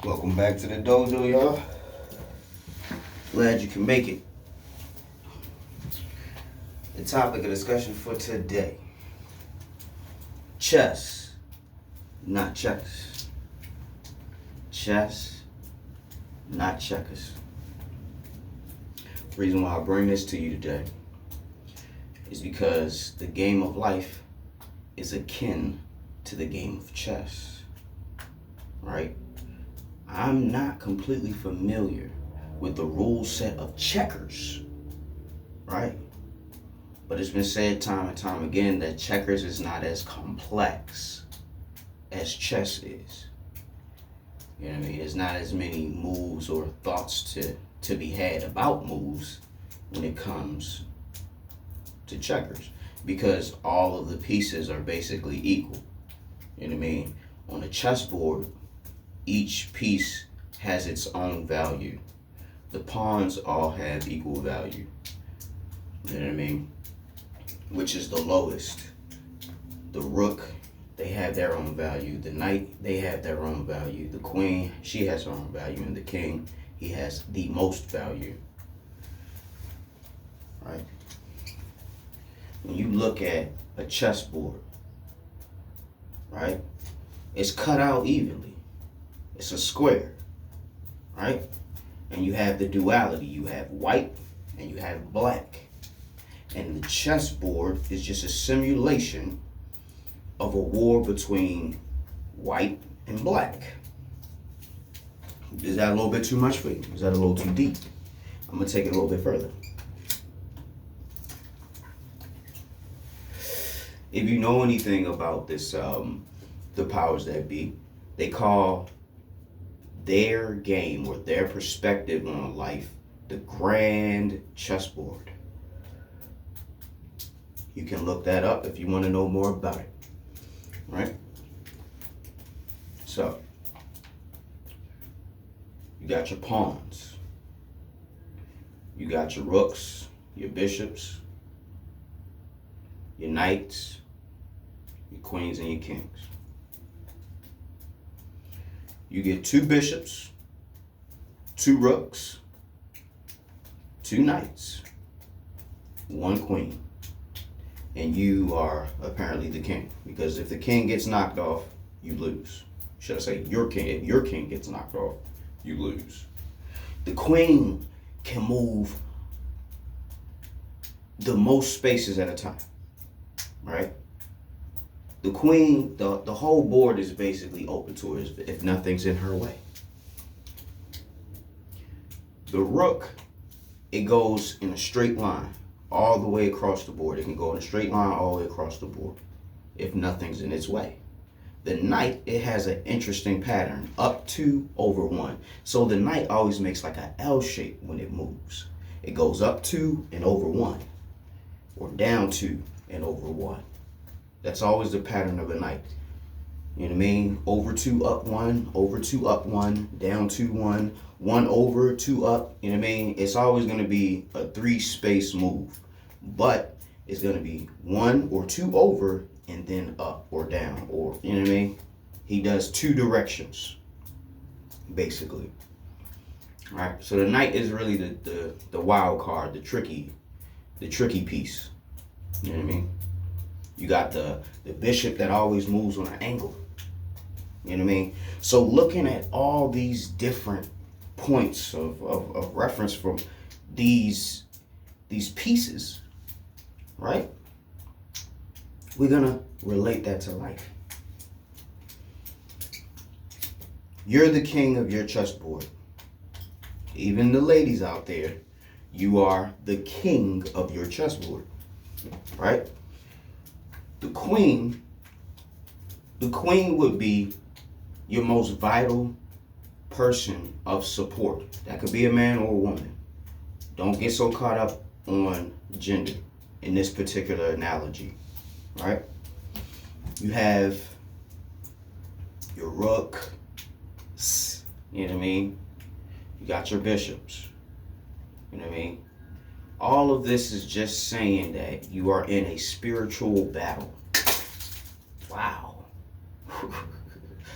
Welcome back to the dojo, y'all. Glad you can make it. The topic of discussion for today: chess, not checkers. Chess, not checkers. The reason why I bring this to you today is because the game of life is akin to the game of chess, right? I'm not completely familiar with the rule set of checkers, right? But it's been said time and time again that checkers is not as complex as chess is. You know what I mean? There's not as many moves or thoughts to be had about moves when it comes to checkers, because all of the pieces are basically equal. You know what I mean? On a chessboard, each piece has its own value. The pawns all have equal value. You know what I mean? Which is the lowest. The rook, they have their own value. The knight, they have their own value. The queen, she has her own value. And the king, he has the most value. Right? When you look at a chessboard, right? It's cut out evenly. It's a square, right? And you have the duality. You have white and you have black. And the chessboard is just a simulation of a war between white and black. Is that a little bit too much for you? Is that a little too deep? I'm going to take it a little bit further. If you know anything about this, the powers that be, they call their game or their perspective on life the grand chessboard. You can look that up if you want to know more about it, right? So, you got your pawns, you got your rooks, your bishops, your knights, your queens, and your kings. You get 2 bishops, 2 rooks, 2 knights, 1 queen. And you are apparently the king. Because if the king gets knocked off, you lose. Should I say your king? If your king gets knocked off, you lose. The queen can move the most spaces at a time, right? The queen, the whole board is basically open to her if nothing's in her way. The rook, it goes in a straight line all the way across the board. It can go in a straight line all the way across the board if nothing's in its way. The knight, it has an interesting pattern, up 2 over 1. So the knight always makes like an L shape when it moves. It goes up 2 and over 1, or down 2 and over 1. That's always the pattern of a knight. You know what I mean? Over 2, up 1, over 2, up 1, down 2, 1, 1 over, 2 up. You know what I mean? It's always going to be a 3-space move. But it's going to be 1 or 2 over and then up or down. Or, you know what I mean? He does 2 directions, basically. All right? So the knight is really the wild card, the tricky piece. You know what I mean? You got the bishop that always moves on an angle. You know what I mean? So looking at all these different points of reference from these pieces, right? We're gonna relate that to life. You're the king of your chessboard. Even the ladies out there, you are the king of your chessboard, right? The queen would be your most vital person of support. That could be a man or a woman. Don't get so caught up on gender in this particular analogy, right? You have your rook, you know what I mean? You got your bishops, you know what I mean? All of this is just saying that you are in a spiritual battle. Wow.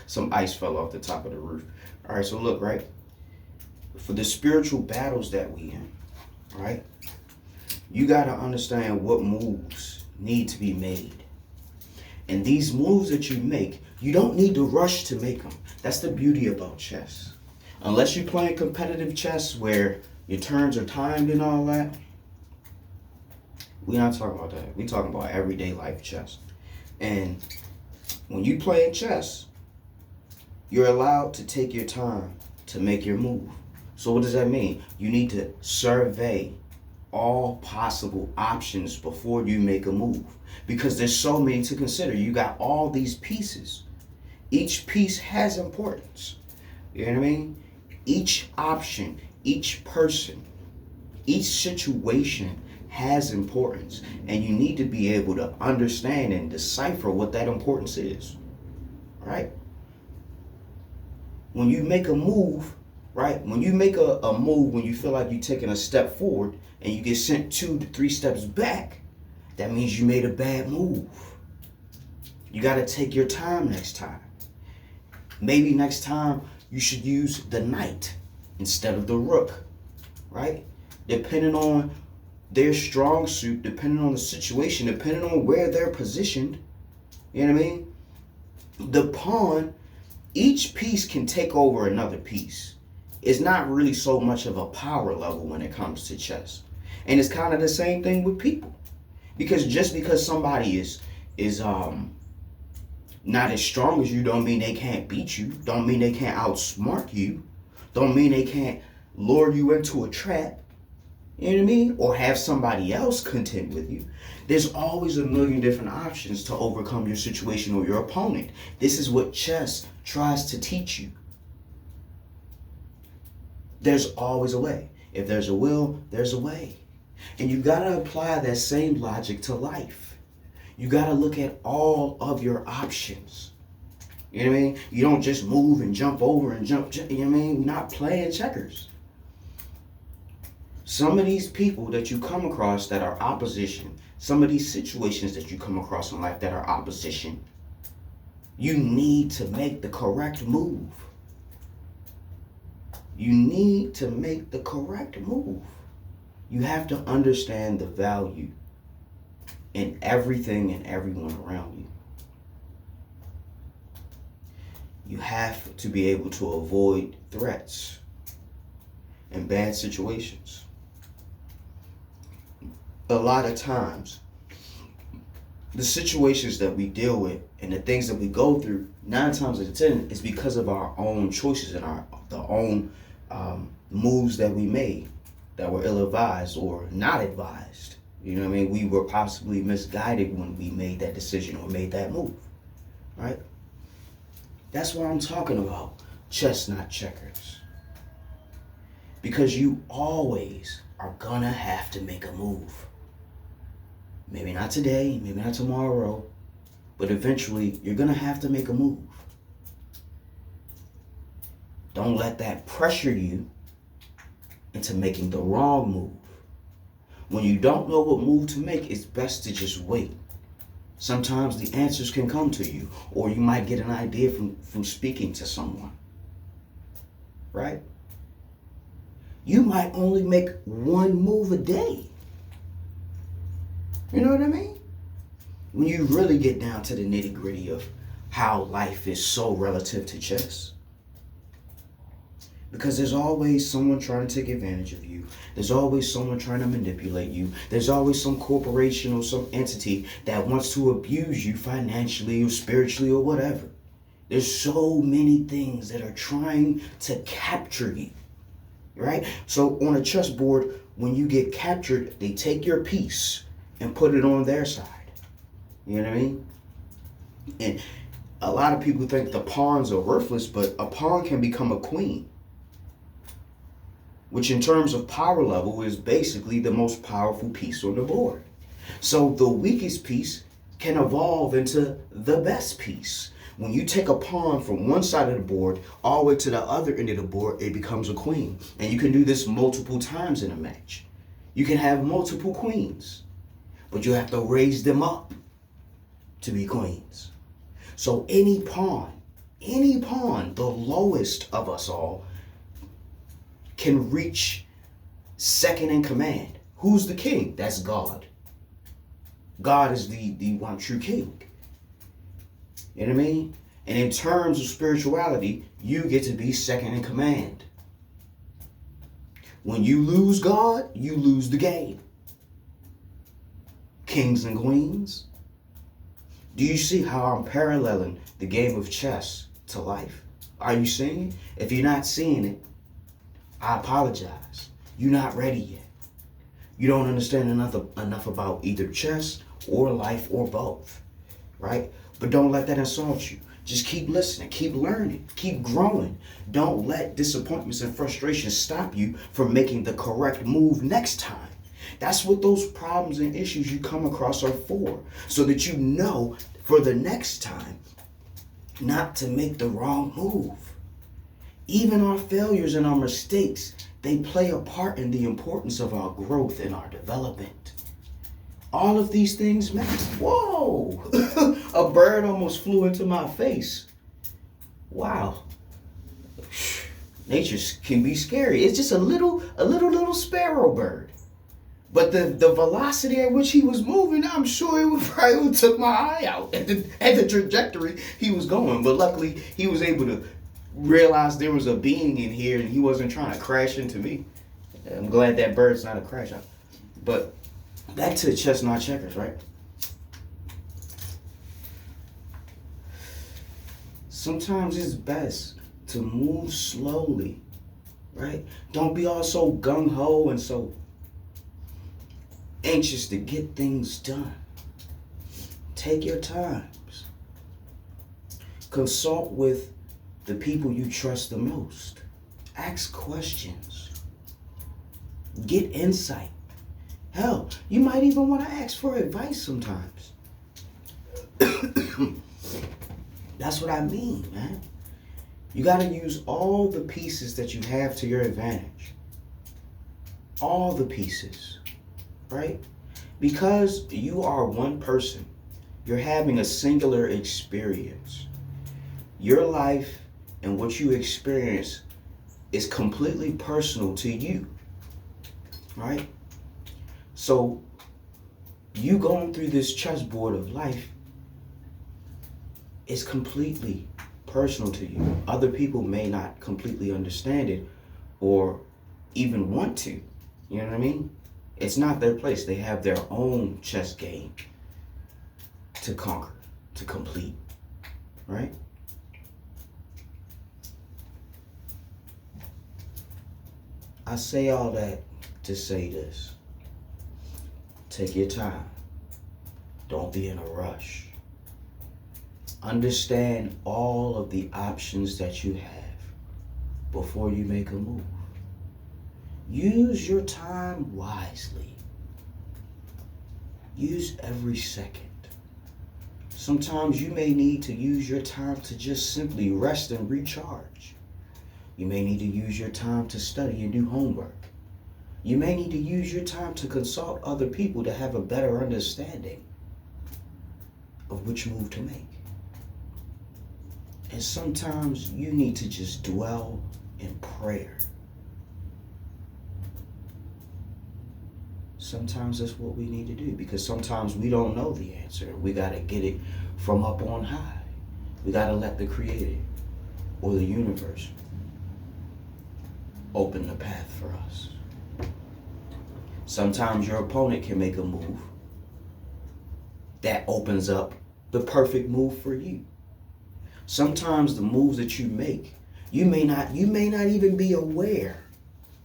Some ice fell off the top of the roof. All right, so look, right? For the spiritual battles that we in, right? You got to understand what moves need to be made. And these moves that you make, you don't need to rush to make them. That's the beauty about chess. Unless you're playing competitive chess where your turns are timed and all that, we're not talking about that. We're talking about everyday life chess. And when you play chess, you're allowed to take your time to make your move. So what does that mean? You need to survey all possible options before you make a move, because there's so many to consider. You got all these pieces. Each piece has importance. You know what I mean? Each option, each person, each situation has importance, and you need to be able to understand and decipher what that importance is. Right? When you make a move, right? When you make a move, when you feel like you're taking a step forward and you get sent 2 to 3 steps back, that means you made a bad move. You got to take your time next time. Maybe next time you should use the knight instead of the rook, right? Depending on their strong suit, depending on the situation, depending on where they're positioned, you know what I mean? The pawn, each piece can take over another piece. It's not really so much of a power level when it comes to chess. And it's kind of the same thing with people. Because just because somebody is not as strong as you don't mean they can't beat you. Don't mean they can't outsmart you. Don't mean they can't lure you into a trap. You know what I mean? Or have somebody else contend with you. There's always a million different options to overcome your situation or your opponent. This is what chess tries to teach you. There's always a way. If there's a will, there's a way. And you got to apply that same logic to life. You got to look at all of your options. You know what I mean? You don't just move and jump over and jump, you know what I mean? You're not playing checkers. Some of these people that you come across that are opposition, some of these situations that you come across in life that are opposition, you need to make the correct move. You need to make the correct move. You have to understand the value in everything and everyone around you. You have to be able to avoid threats and bad situations. A lot of times, the situations that we deal with and the things that we go through, 9 times out of 10, is because of our own choices and the own moves that we made that were ill-advised or not advised. You know what I mean? We were possibly misguided when we made that decision or made that move, right? That's why I'm talking about chess, not checkers. Because you always are gonna have to make a move. Maybe not today, maybe not tomorrow, but eventually you're gonna have to make a move. Don't let that pressure you into making the wrong move. When you don't know what move to make, it's best to just wait. Sometimes the answers can come to you, or you might get an idea from speaking to someone, right? You might only make one move a day. You know what I mean? When you really get down to the nitty-gritty of how life is so relative to chess. Because there's always someone trying to take advantage of you. There's always someone trying to manipulate you. There's always some corporation or some entity that wants to abuse you financially or spiritually or whatever. There's so many things that are trying to capture you, right? So on a chessboard, when you get captured, they take your piece and put it on their side. You know what I mean? And a lot of people think the pawns are worthless, but a pawn can become a queen, which in terms of power level is basically the most powerful piece on the board. So the weakest piece can evolve into the best piece. When you take a pawn from one side of the board all the way to the other end of the board, it becomes a queen. And you can do this multiple times in a match. You can have multiple queens, but you have to raise them up to be queens. So any pawn Any pawn, the lowest of us all, can reach second in command. Who's the king? That's God. God is the one true king. You know what I mean? And in terms of spirituality, you get to be second in command. When you lose God, you lose the game. Kings and queens. Do you see how I'm paralleling the game of chess to life? Are you seeing it? If you're not seeing it, I apologize. You're not ready yet. You don't understand enough about either chess or life or both, right? But don't let that insult you. Just keep listening, keep learning, keep growing. Don't let disappointments and frustrations stop you from making the correct move next time. That's what those problems and issues you come across are for, so that you know for the next time not to make the wrong move. Even our failures and our mistakes, they play a part in the importance of our growth and our development. All of these things matter. Whoa! A bird almost flew into my face. Wow. Nature can be scary. It's just a little sparrow bird. But the velocity at which he was moving, I'm sure it would probably took my eye out at the trajectory he was going. But luckily, he was able to realize there was a being in here and he wasn't trying to crash into me. I'm glad that bird's not a crash out. But back to the chestnut checkers, right? Sometimes it's best to move slowly, right? Don't be all so gung-ho and so anxious to get things done. Take your times. Consult with the people you trust the most. Ask questions. Get insight. Hell, you might even want to ask for advice sometimes. That's what I mean, man. You got to use all the pieces that you have to your advantage. All the pieces, right? Because you are one person, you're having a singular experience. Your life and what you experience is completely personal to you, right? So you going through this chessboard of life is completely personal to you. Other people may not completely understand it or even want to. You know what I mean? It's not their place. They have their own chess game to conquer, to complete, right? I say all that to say this. Take your time. Don't be in a rush. Understand all of the options that you have before you make a move. Use your time wisely. Use every second. Sometimes you may need to use your time to just simply rest and recharge. You may need to use your time to study and do homework. You may need to use your time to consult other people to have a better understanding of which move to make. And sometimes you need to just dwell in prayer. Sometimes that's what we need to do, because sometimes we don't know the answer. We got to get it from up on high. We got to let the Creator or the universe open the path for us. Sometimes your opponent can make a move that opens up the perfect move for you. Sometimes the moves that you make, you may not even be aware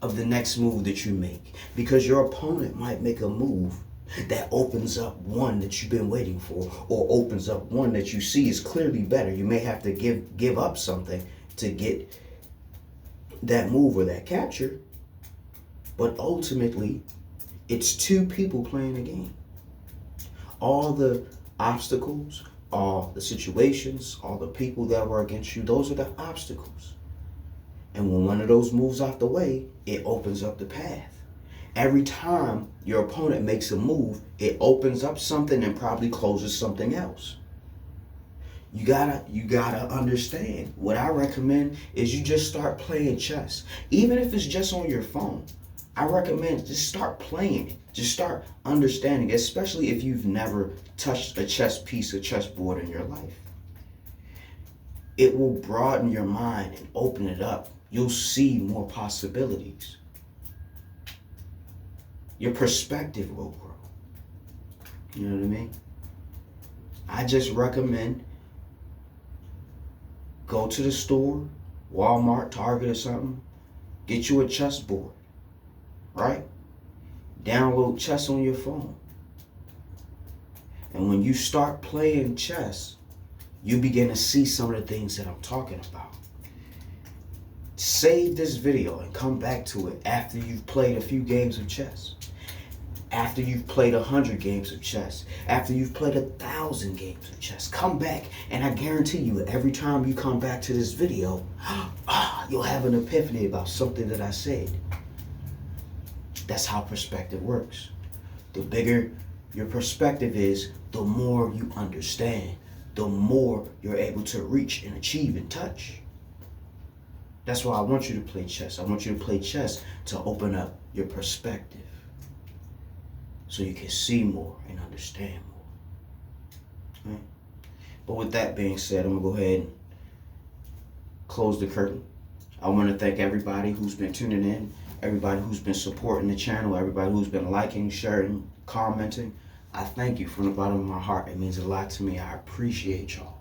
of the next move that you make, because your opponent might make a move that opens up one that you've been waiting for, or opens up one that you see is clearly better. You may have to give up something to get that move or that capture, but ultimately it's two people playing a game. All the obstacles, all the situations, all the people that were against you, those are the obstacles. And when one of those moves out the way, it opens up the path. Every time your opponent makes a move, it opens up something and probably closes something else. You gotta understand. What I recommend is you just start playing chess. Even if it's just on your phone, I recommend just start playing it. Just start understanding, especially if you've never touched a chess piece, a chessboard in your life. It will broaden your mind and open it up. You'll see more possibilities. Your perspective will grow. You know what I mean? I just recommend go to the store, Walmart, Target or something, get you a chessboard, right? Download chess on your phone. And when you start playing chess, you begin to see some of the things that I'm talking about. Save this video and come back to it after you've played a few games of chess. After you've played 100 games of chess, after you've played 1,000 games of chess, come back and I guarantee you every time you come back to this video, you'll have an epiphany about something that I said. That's how perspective works. The bigger your perspective is, the more you understand, the more you're able to reach and achieve and touch. That's why I want you to play chess. I want you to play chess to open up your perspective, so you can see more and understand more. Right? But with that being said, I'm going to go ahead and close the curtain. I want to thank everybody who's been tuning in, everybody who's been supporting the channel, everybody who's been liking, sharing, commenting. I thank you from the bottom of my heart. It means a lot to me. I appreciate y'all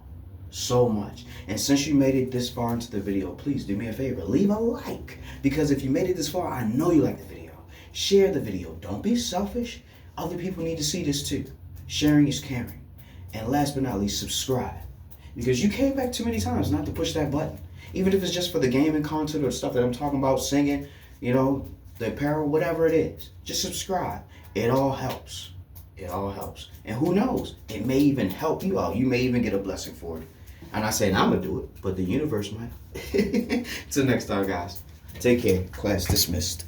so much. And since you made it this far into the video, please do me a favor. Leave a like. Because if you made it this far, I know you like the video. Share the video. Don't be selfish. Other people need to see this too. Sharing is caring. And last but not least, subscribe. Because you came back too many times not to push that button. Even if it's just for the gaming content or stuff that I'm talking about, singing, you know, the apparel, whatever it is. Just subscribe. It all helps. It all helps. And who knows? It may even help you out. You may even get a blessing for it. I'm not saying I'm going to do it, but the universe might. Till next time, guys. Take care. Class dismissed.